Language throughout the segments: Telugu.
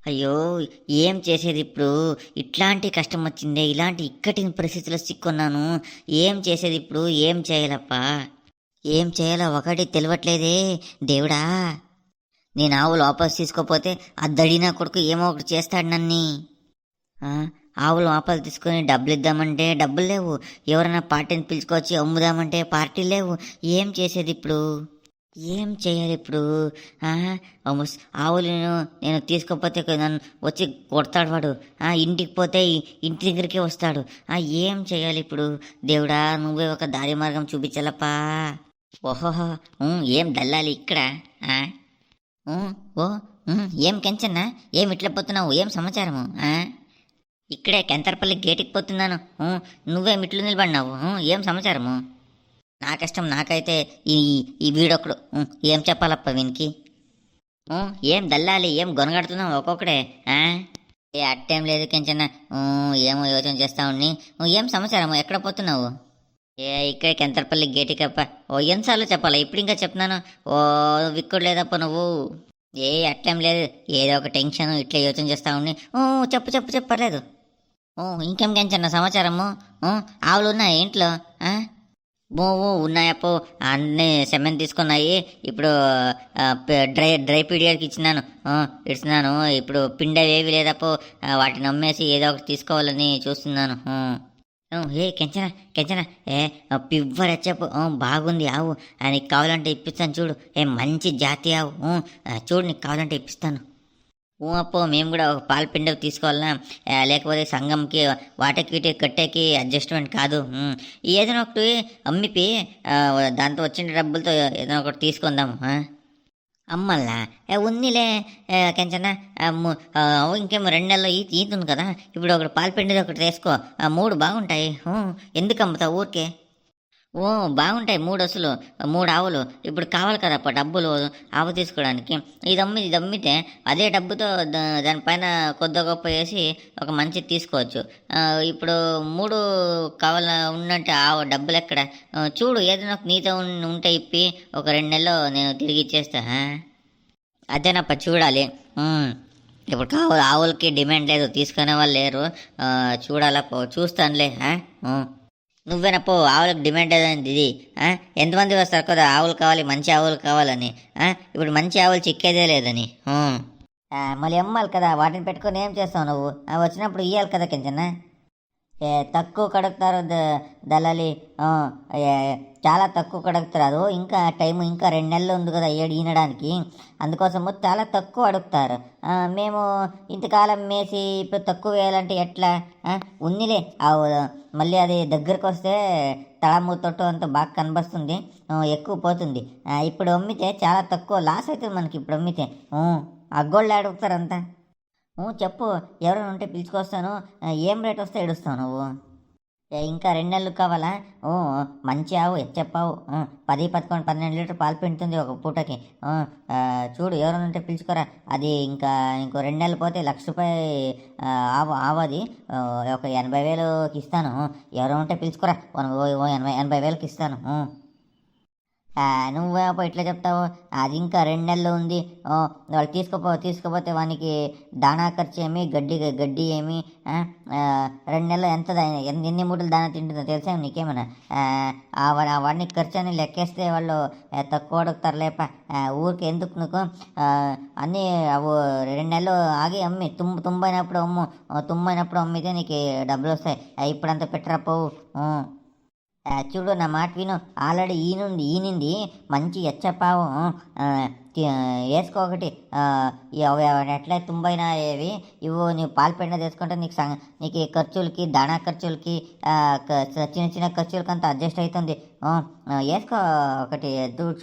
అయ్యో! ఏం చేసేది ఇప్పుడు? ఇట్లాంటి కష్టం వచ్చిందే, ఇలాంటి ఇక్కటి పరిస్థితిలో సిక్కున్నాను. ఏం చేసేది ఇప్పుడు? ఏం చేయాలప్పా? ఏం చేయాలో ఒకటి తెలవట్లేదే దేవుడా! నేను ఆవులు వాపస్ తీసుకోపోతే ఆ దడినా కొడుకు ఏమో ఒకటి చేస్తాడు నన్ని. ఆ! ఆవులు వాపస్ తీసుకొని డబ్బులిద్దామంటే డబ్బులు లేవు. ఎవరైనా పార్టీని పిలుచుకొచ్చి అమ్ముదామంటే పార్టీలు లేవు. ఏం చేసేది ఇప్పుడు? ఏం చేయాలి ఇప్పుడు? ఆ! ఆవులను నేను తీసుకోకపోతే నన్ను వచ్చి కొడతాడు వాడు. ఇంటికి పోతే ఇంటి దగ్గరికే వస్తాడు. ఏం చేయాలి ఇప్పుడు? దేవుడా నువ్వే ఒక దారి మార్గం చూపించాలప్పా. ఓహోహో! ఏం దల్లాలి ఇక్కడ? ఆ! హ్మ్. ఓ ఏం కెంచన్నా? ఏం ఇట్లా పోతున్నావు? ఏం సమాచారము? ఇక్కడే కెంతర్పల్లి గేటుకి పోతున్నాను. నువ్వేం ఇట్లు నిలబడినావు? ఏం సమాచారము? నా కష్టం నాకైతే ఈ ఈ వీడొకడు. ఏం చెప్పాలప్ప వీనికి? ఏం దల్లాలి? ఏం గొనగడుతున్నావు ఒక్కొక్కడే? ఆ? అట్టేం లేదు కెంచన్న. ఏమో యోచన చేస్తా ఉన్ని. ఏం సమాచారము? ఎక్కడ పోతున్నావు? ఇక్కడే కెంతర్పల్లి గేటుకప్ప. ఎన్నిసార్లు చెప్పాలా? ఇప్పుడు ఇంకా చెప్తున్నాను. ఓ విక్కుడు లేదప్ప నువ్వు. అట్లేం లేదు. ఏదో ఒక టెన్షన్ ఇట్లా యోచన చేస్తా ఉన్ని. చెప్పు చెప్పు చెప్పు పర్లేదు. ఇంకేం కెంచన్న సమాచారము? ఆవులు ఉన్నాయి ఇంట్లో? ఉన్నాయప్పో. అన్నీ సెమెన్ తీసుకున్నాయి. ఇప్పుడు డ్రై పీడియాకి ఇచ్చినాను. ఇస్తున్నాను. ఇప్పుడు పిండి ఏవి లేదప్పో. వాటిని అమ్మేసి ఏదో ఒకటి తీసుకోవాలని చూస్తున్నాను. కెంచన కెంచన పివ్వర్ చెప్పు. బాగుంది ఆవు. నీకు కావాలంటే ఇప్పిస్తాను చూడు. మంచి జాతి ఆవు. చూడు నీకు కావాలంటే ఇప్పిస్తాను. అప్పో మేము కూడా ఒక పాల పిండకు తీసుకోవాలన్నా, లేకపోతే సంఘంకి వాటకి వీటి కట్టేకి అడ్జస్ట్మెంట్ కాదు. ఏదైనా ఒకటి అమ్మిపి దాంతో వచ్చిన డబ్బులతో ఏదైనా ఒకటి తీసుకుందాం. అమ్మల్లా ఉన్నిలే కెంచన. ఇంకేమో 2 నెలలు ఈతుంది కదా. ఇప్పుడు ఒకటి పాల పిండిది ఒకటి తీసుకో. 3 బాగుంటాయి. ఎందుకు అమ్ముతావు ఊరికే? బాగుంటాయి 3 అసలు. 3 ఆవులు. ఇప్పుడు కావాలి కదా అప్ప డబ్బులు ఆవు తీసుకోవడానికి. ఇది అమ్మితే అదే డబ్బుతో దానిపైన కొద్ది గొప్ప వేసి ఒక మంచిది తీసుకోవచ్చు. ఇప్పుడు 3 కావాల ఉన్నట్టు ఆవు డబ్బులు ఎక్కడ? చూడు ఏదైనా ఒక నీతో ఉంటే ఇప్పి ఒక 2 నెలలు నేను తిరిగి ఇచ్చేస్తా. అదేనప్ప చూడాలి. ఇప్పుడు ఆవులకి డిమాండ్ లేదు, తీసుకునే వాళ్ళు లేరు. చూడాలప్పో చూస్తానులే. నువ్వేనప్పో ఆవులకు డిమాండ్ ఏదైంది ఇది. ఎంతమంది వస్తారు కదా ఆవులు కావాలి, మంచి ఆవులు కావాలని. ఇప్పుడు మంచి ఆవులు చిక్కేదే లేదని. మళ్ళీ అమ్మాలి కదా, వాటిని పెట్టుకొని ఏం చేస్తావు నువ్వు? వచ్చినప్పుడు ఇవ్వాలి కదా కించన్న. తక్కువ కడుగుతారు దళాలి. చాలా తక్కువ కడుగుతారు. ఇంకా టైం ఇంకా 2 నెలలు ఉంది కదా ఈనడానికి. అందుకోసము చాలా తక్కువ అడుగుతారు. మేము ఇంతకాలం మేసి ఇప్పుడు తక్కువ వేయాలంటే ఎట్లా? ఉన్నిలే మళ్ళీ అది దగ్గరకు వస్తే తొట్టు అంతా బాగా కనిపిస్తుంది. ఎక్కువ పోతుంది. ఇప్పుడు అమ్మితే చాలా తక్కువ లాస్ అవుతుంది మనకి. ఇప్పుడు అమ్మితే అగ్గోళ్ళు అడుగుతారంతా. చెప్పు ఎవరైనా ఉంటే పిలుచుకొస్తాను. ఏం రేట్ వస్తే ఏడుస్తావు నువ్వు? ఇంకా 2 నెలలు కావాలా? మంచి ఆవు చెప్పావు. 10, 11, 12 లీటర్ పాలు పిండుతుంది ఒక పూటకి. చూడు ఎవరైనా ఉంటే పిలుచుకోరా. అది ఇంకా ఇంకో 2 నెలలు పోతే ₹1,00,000 ఆవు అది. ఒక 80,000కి ఇస్తాను. ఎవరైనా ఉంటే పిలుచుకోరా. 80,000కి ఇస్తాను. నువ్వేమో ఇట్లా చెప్తావు? అది ఇంకా 2 నెలలు ఉంది. వాళ్ళు తీసుకుపోతే వానికి దాణా ఖర్చు ఏమి, గడ్డి ఏమి. 2 నెలలు ఎన్ని మూటలు దాణా తింటుందో తెలుసా నీకేమన్నా? వాడిని ఖర్చు అని లెక్కేస్తే వాళ్ళు తక్కువ అడుగుతారు లేప. ఊరికి ఎందుకు నీకు? అన్నీ 2 నెలలు ఆగి అమ్మి తుంబైనప్పుడు అమ్ము. తుంబైనప్పుడు అమ్మితే నీకు డబ్బులు వస్తాయి. ఇప్పుడంతా పెట్టరా పోవు. చూడు నా మాట విను. ఆల్రెడీ ఈనింది మంచి ఎచ్చపావు. వేసుకో ఒకటి. ఎట్లా తుంబైనా ఏవి ఇవ్వు. నీవు పాలు పెండ తీసుకుంటే నీకు ఖర్చులకి, దాణా ఖర్చులకి, చిన్న చిన్న ఖర్చులకి అంతా అడ్జస్ట్ అవుతుంది. వేసుకో ఒకటి.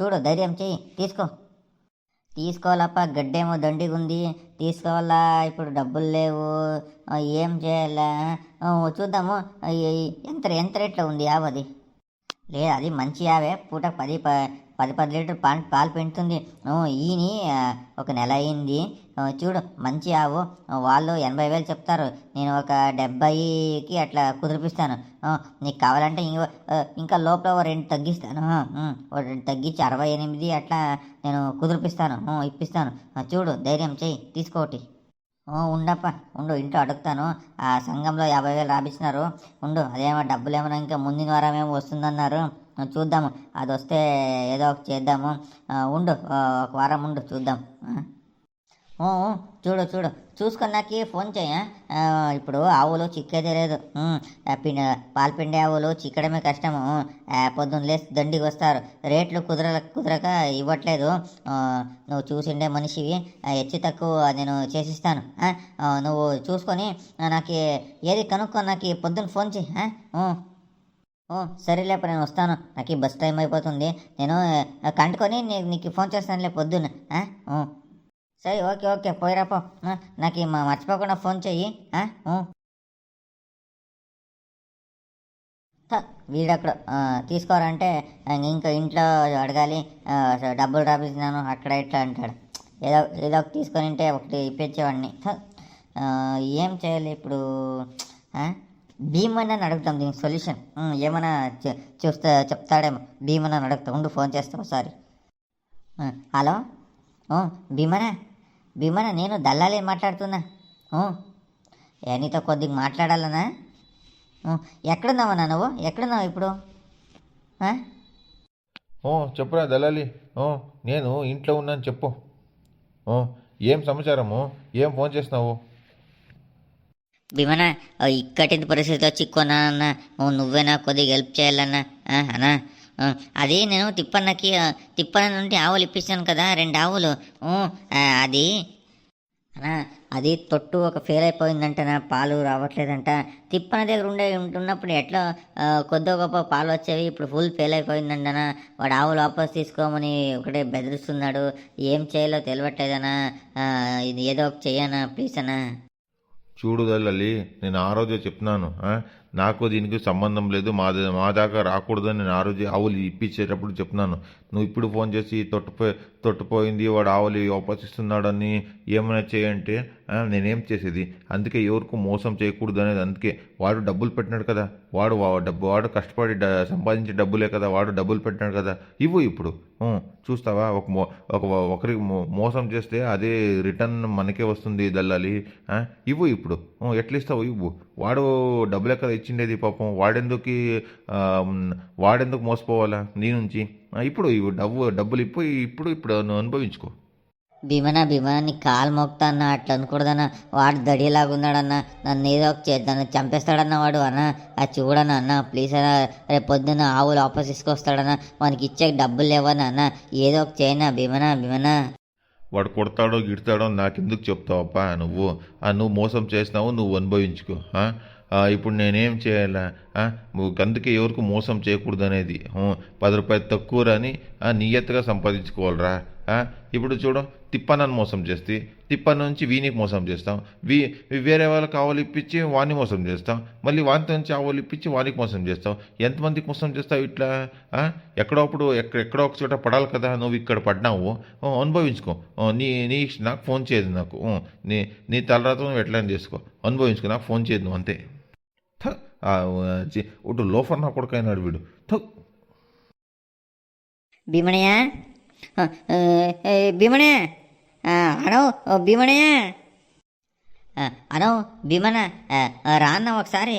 చూడు ధైర్యం చెయ్యి, తీసుకోవాలప్ప. గడ్డేమో దండిగా ఉంది, తీసుకోవాలా. ఇప్పుడు డబ్బులు లేవు, ఏం చేయాలా? చూద్దాము. ఎంత రేట్లో ఉంది ఆవది? లేదు అది మంచి ఆవే. పూట 10 లీటర్ పాలు పెంచుతుంది. ఈయన ఒక నెల అయింది. చూడు మంచి ఆవు. వాళ్ళు 80,000 చెప్తారు. నేను ఒక 70కి అట్లా కుదిరిపిస్తాను. నీకు కావాలంటే ఇంకా లోపల 2 తగ్గిస్తాను. 2 తగ్గించి 68 అట్లా నేను కుదిరిపిస్తాను, ఇప్పిస్తాను. చూడు ధైర్యం చెయ్యి, తీసుకోటి. ఉండప్ప ఉండు, ఇంట్లో అడుగుతాను. ఆ సంఘంలో 50,000 రాపిచ్చినారు. ఉండు, అదేమో డబ్బులు ఏమైనా ఇంకా ముందు వారం ఏమో వస్తుందన్నారు. చూద్దాము, అది వస్తే ఏదో ఒకటి చేద్దాము. ఉండు, ఒక వారం ఉండు, చూద్దాం. ఊ, ఊ, చూడు చూడు, చూసుకొని నాకు ఫోన్ చేయ. ఇప్పుడు ఆవులు చిక్కేదే లేదు. పాలు పిండే ఆవులు చిక్కడమే కష్టము. పొద్దున్న లేసి దండికి వస్తారు. రేట్లు కుదరక ఇవ్వట్లేదు. నువ్వు చూసిండే మనిషివి, హెచ్చు తక్కువ నేను చేసిస్తాను. నువ్వు చూసుకొని నాకు ఏది కనుక్కొని నాకు పొద్దున్న ఫోన్ చేయి. సరేలేప, నేను వస్తాను. నాకు ఈ బస్ టైం అయిపోతుంది. నేను కంటుకొని నీకు ఫోన్ చేస్తానులే పొద్దున్న. సరే, ఓకే ఓకే, పోయిరాపో. నాకు మర్చిపోకుండా ఫోన్ చెయ్యి. వీడక్కడ తీసుకోరంటే ఇంకా ఇంట్లో అడగాలి. డబ్బులు రాపిస్తున్నాను అక్కడ ఇట్లా అంటాడు. ఏదో ఒకటి తీసుకొని ఉంటే ఒకటి ఇప్పించేవాడిని. ఏం చేయాలి ఇప్పుడు? భీమన్న అడుగుతాం దీనికి సొల్యూషన్. ఏమైనా చెప్తాడేమో. భీమన్న అడుగుతా, ఉండు, ఫోన్ చేస్తా ఒకసారి. హలో, భీమనా నేను దల్లాలి మాట్లాడుతున్నా. నీతో కొద్దిగా మాట్లాడాలనా? ఎక్కడున్నావన్నా నువ్వు? ఎక్కడున్నావు ఇప్పుడు? చెప్పురా దళాలి. నేను ఇంట్లో ఉన్నాను, చెప్పు. ఏం సమాచారము? ఏం ఫోన్ చేసినావు? భీమనా, ఇక్కటి పరిస్థితిలో చిక్కున్నా అన్న, నువ్వేనా కొద్దిగా హెల్ప్ చేయాలన్నా? అన్నా, అది నేను తిప్పన్న నుండి ఆవులు ఇప్పించాను కదా, 2 ఆవులు. అది అన్నా, అది తొట్టు ఒక ఫెయిల్ అయిపోయిందంటనా, పాలు రావట్లేదంట. తిప్పన దగ్గర ఉంటున్నప్పుడు ఎట్లా కొద్ది గొప్ప పాలు వచ్చేవి. ఇప్పుడు ఫుల్ ఫెయిల్ అయిపోయిందంటనా. వాడు ఆవులు వాపస్ తీసుకోమని ఒకటే బెదిరిస్తున్నాడు. ఏం చేయాలో తెలియట్లేదనా. ఇది ఏదో ఒక చెయ్యనా ప్లీజ్ అన్నా. చూడు దళాలి, నేను ఆ రోజే చెప్తున్నాను, నాకు దీనికి సంబంధం లేదు, మా దాకా రాకూడదని నేను ఆ రోజు ఆవులు ఇప్పించేటప్పుడు చెప్తున్నాను. నువ్వు ఇప్పుడు ఫోన్ చేసి తొట్టుపోయింది, వాడు ఆవులు వాపసిస్తున్నాడని ఏమైనా చేయంటే నేనేం చేసేది? అందుకే ఎవరికి మోసం చేయకూడదు అనేది. అందుకే వాడు డబ్బులు పెట్టినాడు కదా, వాడు కష్టపడి సంపాదించే డబ్బులే కదా, వాడు డబ్బులు పెట్టినాడు కదా, ఇవ్వు ఇప్పుడు. చూస్తావా, ఒకరికి మోసం చేస్తే అదే రిటర్న్ మనకే వస్తుంది దల్లాలి. ఇవ్వు ఇప్పుడు, ఎట్లా ఇస్తావు ఇవ్వు. వాడు డబ్బులు ఎక్కడ ఇచ్చిండేది పాపం. వాడెందుకు మోసపోవాలా నీ నుంచి? ఇప్పుడు ఇవ్వు, డబ్బులు ఇప్పుడు నువ్వు అనుభవించుకో. భీమనా నీ కాలు మోపుతాన్నా, అట్లా అనకూడదన్నా. వాడు దడిలాగున్నాడన్నా, నన్ను ఏదో ఒక చేద్దాను, చంపేస్తాడన్నా వాడు. అన్న అది చూడన్నా అన్న, ప్లీజ్ అన్న. రేపు పొద్దున్న ఆవులు వాపస్ తీసుకొస్తాడన్నా, వానికి ఇచ్చే డబ్బులు లేవన్నా అన్న. ఏదో ఒక చేయనా భీమనా. వాడు కొడతాడో గిడతాడో నాకెందుకు చెప్తావప్పా నువ్వు? నువ్వు మోసం చేసినావు, నువ్వు అనుభవించుకో. ఇప్పుడు నేనేం చేయాలా? అందుకే ఎవరికి మోసం చేయకూడదు అనేది. 10 రూపాయలు తక్కువ రాని నియత్తుగా సంపాదించుకోవాలరా. ఇప్పుడు చూడు, తిప్పనని మోసం చేస్తే తిప్పన నుంచి వీనికి మోసం చేస్తాం. వేరే వాళ్ళకి ఆవులు ఇప్పించి వాడిని మోసం చేస్తాం. మళ్ళీ వానితో నుంచి ఆవులు ఇప్పించి వానికి మోసం చేస్తాం. ఎంతమందికి మోసం చేస్తావు ఇట్లా? ఎక్కడో ఒక చోట పడాలి కదా. నువ్వు ఇక్కడ పడినావు, అనుభవించుకో. నాకు ఫోన్ చేయదు. నాకు నీ తలరాతో నువ్వు ఎట్లా చేసుకో, అనుభవించుకో. నాకు ఫోన్ చేయదు నువ్వు, అంతే. ఒకటి లోఫర్ నా కొడుకైనాడు వీడు. భీమణయ్య, భీమణయ్య, అనవు భీమణయ్య, అనవు భీమన, రా అన్న ఒకసారి.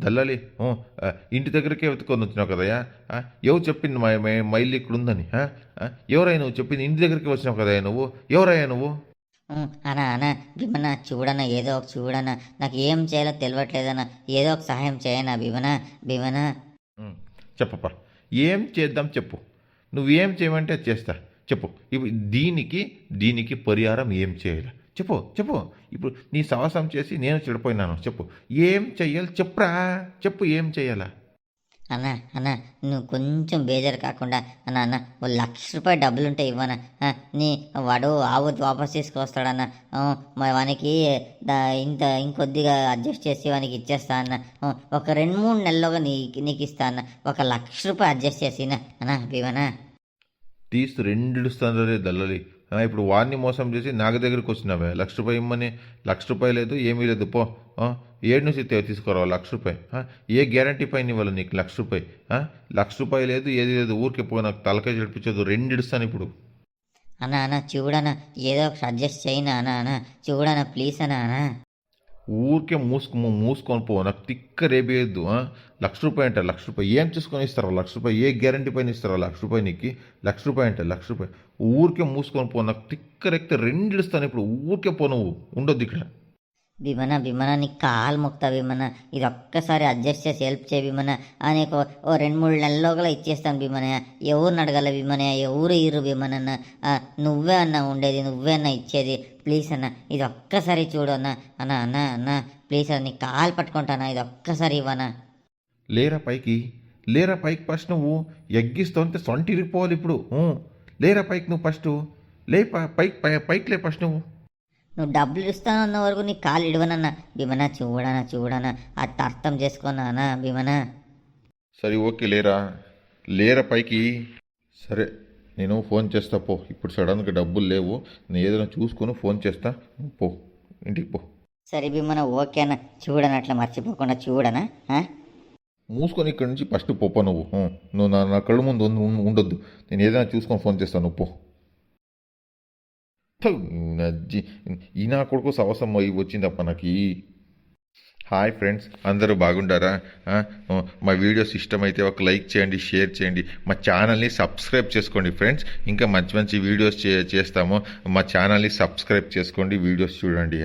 దల్లాలి, ఇంటి దగ్గరికే వెతుకొని వచ్చినావు కదయ్యా. ఎవరు చెప్పింది మైల్ ఇక్కడ ఉందని? ఎవరయ్యా నువ్వు చెప్పింది? ఇంటి దగ్గరికి వచ్చినావు కదయ్యా నువ్వు. ఎవరయ్యా నువ్వు? అన్నా భీమన, చూడన్నా, ఏదో ఒక చూడన్నా. నాకు ఏం చేయాలో తెలియట్లేదన్నా. ఏదో ఒక సహాయం చేయనా భీమన. చెప్పప్పా, ఏం చేద్దాం చెప్పు. నువ్వేం చేయమంటే చేస్తా, చెప్పు. ఇప్పుడు దీనికి పరిహారం ఏం చేయాలి చెప్పు. ఇప్పుడు నీ సాహసం చేసి నేను చెడిపోయినాను, చెప్పు. ఏం చెయ్యాలి చెప్పురా, చెప్పు. ఏం చెయ్యాలా? అన్న నువ్వు కొంచెం బేజారు కాకుండా అన్న 1,00,000 డబ్బులుంటే ఇవ్వనా? వాడు ఆవు వాపస్ తీసుకొస్తాడన్న. మరి వానికి ఇంకొద్దిగా అడ్జస్ట్ చేసి వానికి ఇచ్చేస్తా అన్న. ఒక 2-3 నెలలుగా నీకు ఇస్తా అన్న. 1,00,000 అడ్జస్ట్ చేసిన అన్న ఇవ్వనా? తీస్తూ 2 ఇస్తాను దల్లాలి. ఇప్పుడు వాడిని మోసం చేసి నాకు దగ్గరికి వచ్చినావే. 1,00,000 ఇమ్మని. 1,00,000 లేదు, ఏమీ లేదు, పో. ఏడు నుంచి తీసుకురావు 1,00,000. ఏ గ్యారంటీ పైన ఇవ్వాలి నీకు 1,00,000? 1,00,000 లేదు, ఏది లేదు, ఊరికే పో. నాకు తలకాయ చెడిపించదు. 2 ఇస్తాను ఇప్పుడు. అన్న చూడనా ఏదో ఒకటి అడ్జస్ట్ చేయనా అన్న చూడనా ప్లీజ్ అన్న. ఊరికే మూసుకొని పో, నాకు తిక్క రేపేయద్దు. ₹1,00,000 అంటే ₹1,00,000 ఏం చేసుకొని ఇస్తారా? ₹1,00,000 ఏ గ్యారంటీ పైన ఇస్తారా? ₹1,00,000 నీకు? ₹1,00,000 అంటే ₹1,00,000 ఊరికే మూసుకొని పో, నాకు తిక్క రెక్కితే 2 ఇస్తాను ఇప్పుడు. ఊరికే పో, నువ్వు ఉండొద్దు ఇక్కడ. భీమన నీకు కాలు మొక్తా భీమన, ఇది ఒక్కసారి అడ్జస్ట్ చేసి హెల్ప్ చేయ భీమన. నీకు ఓ 2-3 నెలల్లోగల ఇచ్చేస్తాను భీమన. ఎవరిని అడగాల భీమన, ఎవరు ఇరు భీమనన్న. నువ్వే అన్న ఉండేది, నువ్వే అన్న ఇచ్చేది. ప్లీజ్ అన్న ఇది ఒక్కసారి చూడు అన్న. అన్న ప్లీజ్ అన్న, నీ కాలు పట్టుకుంటానా, ఇది ఒక్కసారి ఇవ్వనా. లేరా పైకి ఫస్ట్ నువ్వు. ఎగ్గిస్తావు అంతే, సొంట ఇరిగిపోవాలి ఇప్పుడు. లేరా పైకి నువ్వు ఫస్ట్. లే పైకి లే ఫస్ట్ నువ్వు. నువ్వు డబ్బులు ఇస్తాను అన్న వరకు నీ కాలు ఇడవనన్నా. భీమన చూడనా అట్ట అర్థం చేసుకున్నా అన్న భీమన. సరే ఓకే, లేరా పైకి. సరే నేను ఫోన్ చేస్తా పో. ఇప్పుడు సడన్గా డబ్బులు లేవు, నేను ఏదైనా చూసుకొని ఫోన్ చేస్తా. నువ్వు పో, ఇంటికి పో. సరే భీమన ఓకే అన్న, చూడను అట్లా మర్చిపోకుండా చూడనా. మూసుకొని ఇక్కడి నుంచి ఫస్ట్ పోప నువ్వు. నువ్వు నా కళ్ళు ముందు ఉండొద్దు. నేను ఏదైనా చూసుకొని ఫోన్ చేస్తాను, నువ్వు పో. ఈ నా కొడుకు సవసం వచ్చిందప్ప నాకు. హాయ్ ఫ్రెండ్స్, అందరూ బాగుండారా? మా వీడియోస్ ఇష్టమైతే ఒక లైక్ చేయండి, షేర్ చేయండి, మా ఛానల్ని సబ్స్క్రైబ్ చేసుకోండి ఫ్రెండ్స్. ఇంకా మంచి మంచి వీడియోస్ చేస్తాము. మా ఛానల్ని సబ్స్క్రైబ్ చేసుకోండి, వీడియోస్ చూడండి.